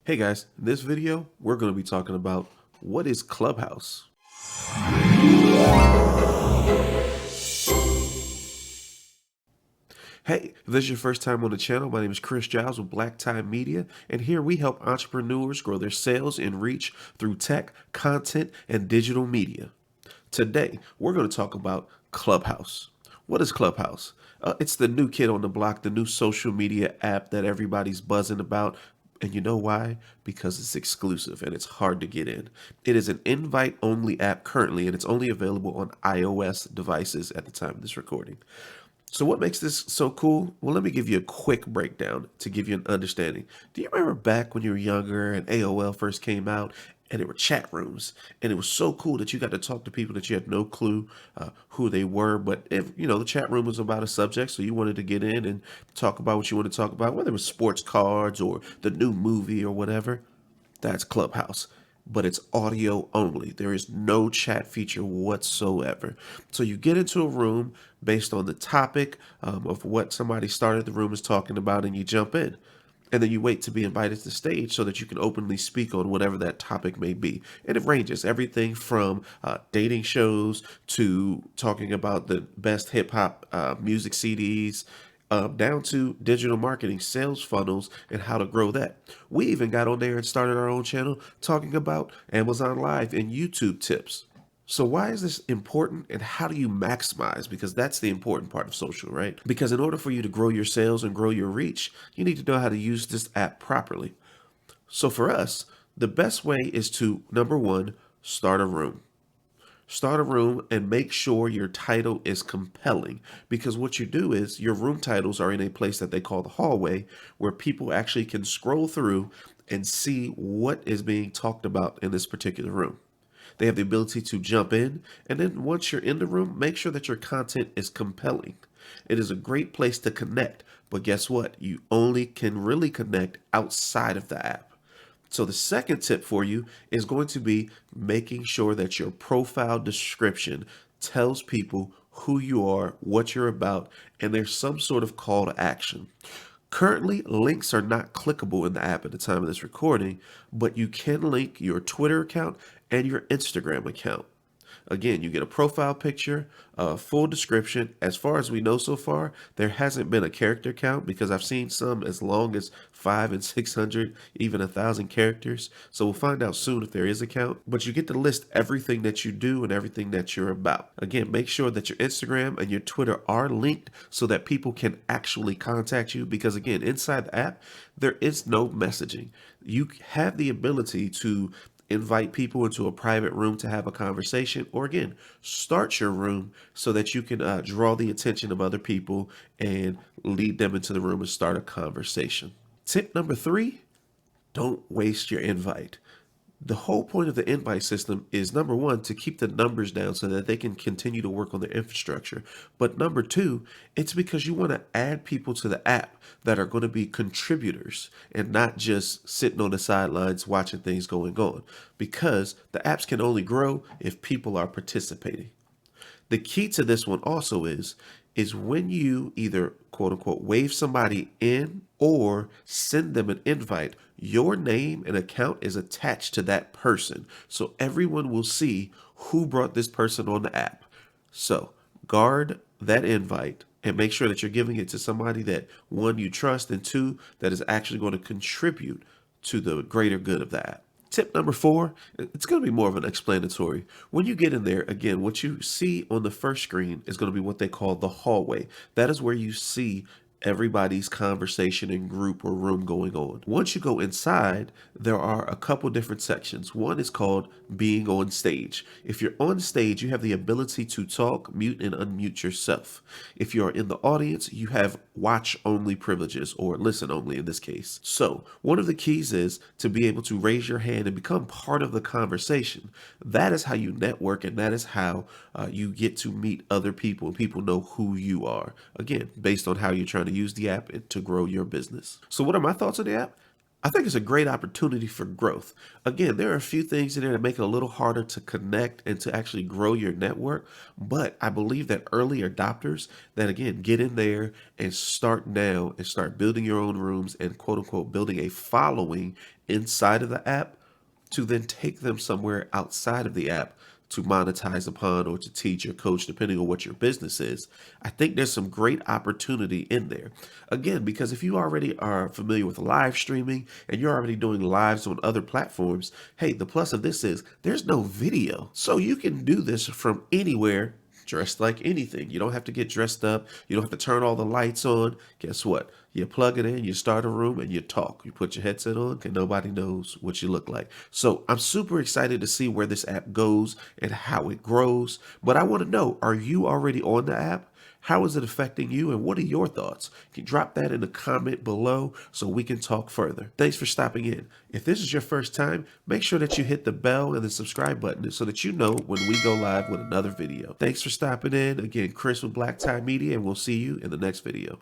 Hey guys, in this video, we're going to be talking about what is Clubhouse. Hey, if this is your first time on the channel, my name is Chris Giles with Black Tie Media, and here we help entrepreneurs grow their sales and reach through tech, content, and digital media. Today, we're going to talk about Clubhouse. What is Clubhouse? It's the new kid on the block, the new social media app that everybody's buzzing about. And you know why? Because it's exclusive and it's hard to get in. It is an invite only app currently, and it's only available on iOS devices at the time of this recording. So what makes this so cool? Well, let me give you a quick breakdown to give you an understanding. Do you remember back when you were younger and AOL first came out and there were chat rooms and it was so cool that you got to talk to people that you had no clue who they were, but if the chat room was about a subject, so you wanted to get in and talk about what you want to talk about, whether it was sports cards or the new movie or whatever. That's Clubhouse, but it's audio only. There is no chat feature whatsoever. So you get into a room based on the topic of what somebody started the room is talking about, and you jump in. And then you wait to be invited to the stage so that you can openly speak on whatever that topic may be. And it ranges everything from dating shows to talking about the best hip hop music CDs, down to digital marketing, sales funnels, and how to grow that. We even got on there and started our own channel talking about Amazon Live and YouTube tips. So why is this important and how do you maximize? Because that's the important part of social, right? Because in order for you to grow your sales and grow your reach, you need to know how to use this app properly. So for us, the best way is to, number one, start a room. Start a room and make sure your title is compelling, because what you do is your room titles are in a place that they call the hallway, where people actually can scroll through and see what is being talked about in this particular room. They have the ability to jump in, and then once you're in the room, make sure that your content is compelling. It is a great place to connect, but guess what? You only can really connect outside of the app. So the second tip for you is going to be making sure that your profile description tells people who you are, what you're about, and there's some sort of call to action. Currently, links are not clickable in the app at the time of this recording, but you can link your Twitter account and your Instagram account. Again, you get a profile picture, a full description. As far as we know so far, there hasn't been a character count, because I've seen some as long as 500 and 600, even 1,000 characters. So we'll find out soon if there is a count. But you get to list everything that you do and everything that you're about. Again, make sure that your Instagram and your Twitter are linked so that people can actually contact you. Because again, inside the app, there is no messaging. You have the ability to invite people into a private room to have a conversation, or again, start your room so that you can draw the attention of other people and lead them into the room and start a conversation. Tip number 3, don't waste your invite. The whole point of the invite system is, number one, to keep the numbers down so that they can continue to work on their infrastructure. But number two, it's because you want to add people to the app that are going to be contributors and not just sitting on the sidelines watching things going on. Because the apps can only grow if people are participating. The key to this one also is when you either quote unquote wave somebody in or send them an invite, your name and account is attached to that person. So everyone will see who brought this person on the app. So guard that invite and make sure that you're giving it to somebody that, one, you trust, and two, that is actually going to contribute to the greater good of the app. Tip number 4, it's going to be more of an explanatory. When you get in there, again, what you see on the first screen is going to be what they call the hallway. That is where you see everybody's conversation in group or room going on. Once you go inside, there are a couple different sections. One is called being on stage. If you're on stage, you have the ability to talk, mute, and unmute yourself. If you're in the audience, you have watch only privileges, or listen only in this case. So one of the keys is to be able to raise your hand and become part of the conversation. That is how you network, and that is how you get to meet other people and people know who you are. Again, based on how you're trying to use the app to grow your business. So what are my thoughts on the app? I think it's a great opportunity for growth. Again, there are a few things in there that make it a little harder to connect and to actually grow your network. But I believe that early adopters that, again, get in there and start now and start building your own rooms and quote unquote building a following inside of the app to then take them somewhere outside of the app to monetize upon or to teach or coach, depending on what your business is. I think there's some great opportunity in there. Again, because if you already are familiar with live streaming and you're already doing lives on other platforms, hey, the plus of this is there's no video. So you can do this from anywhere dressed like anything. You don't have to get dressed up. You don't have to turn all the lights on. Guess what? You plug it in, you start a room, and you talk. You put your headset on, and nobody knows what you look like. So I'm super excited to see where this app goes and how it grows. But I want to know, are you already on the app? How is it affecting you, and what are your thoughts? Can you drop that in the comment below so we can talk further? Thanks for stopping in. If this is your first time, make sure that you hit the bell and the subscribe button so that you know when we go live with another video. Thanks for stopping in. Again, Chris with Black Tie Media, and we'll see you in the next video.